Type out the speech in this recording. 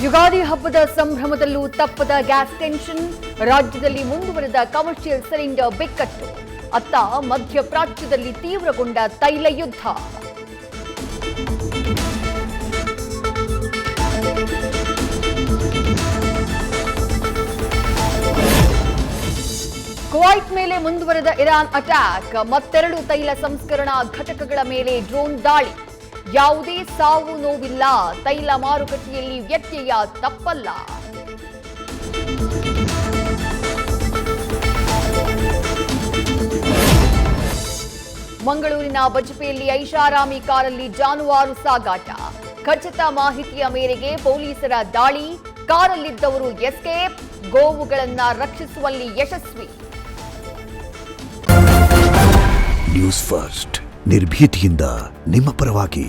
ಯುಗಾದಿ ಹಬ್ಬದ ಸಂಭ್ರಮದಲ್ಲೂ ತಪ್ಪದ gas tension. ರಾಜ್ಯದಲ್ಲಿ ಮುಂದುವರೆದ ಕಮರ್ಷಿಯಲ್ ಸಿಲಿಂಡರ್ ಬಿಕ್ಕಟ್ಟು. ಅತ್ತ ಮಧ್ಯಪ್ರಾಚ್ಯದಲ್ಲಿ ತೀವ್ರಗೊಂಡ ತೈಲ ಯುದ್ಧ. ಕುವೈತ್ ಮೇಲೆ ಮುಂದುವರೆದ ಇರಾನ್ ಅಟ್ಯಾಕ್. ಮತ್ತೆರಡು ತೈಲ ಸಂಸ್ಕರಣಾ ಘಟಕಗಳ ಮೇಲೆ ಡ್ರೋನ್ ದಾಳಿ. ಯಾವುದೇ ಸಾವು ನೋವಿಲ್ಲ. ತೈಲ ಮಾರುಕಟ್ಟೆಯಲ್ಲಿ ವ್ಯತ್ಯಯ ತಪ್ಪಲ್ಲ. ಮಂಗಳೂರಿನ ಬಜಪೆಯಲ್ಲಿ ಐಷಾರಾಮಿ ಕಾರಲ್ಲಿ ಜಾನುವಾರು ಸಾಗಾಟ. ಖಚಿತ ಮಾಹಿತಿಯ ಮೇರೆಗೆ ಪೊಲೀಸರ ದಾಳಿ. ಕಾರಲ್ಲಿದ್ದವರು ಎಸ್ಕೇಪ್. ಗೋವುಗಳನ್ನ ರಕ್ಷಿಸುವಲ್ಲಿ ಯಶಸ್ವಿ. ನ್ಯೂಸ್ ಫಸ್ಟ್, ನಿರ್ಭೀತಿಯಿಂದ ನಿಮ್ಮ ಪರವಾಗಿ.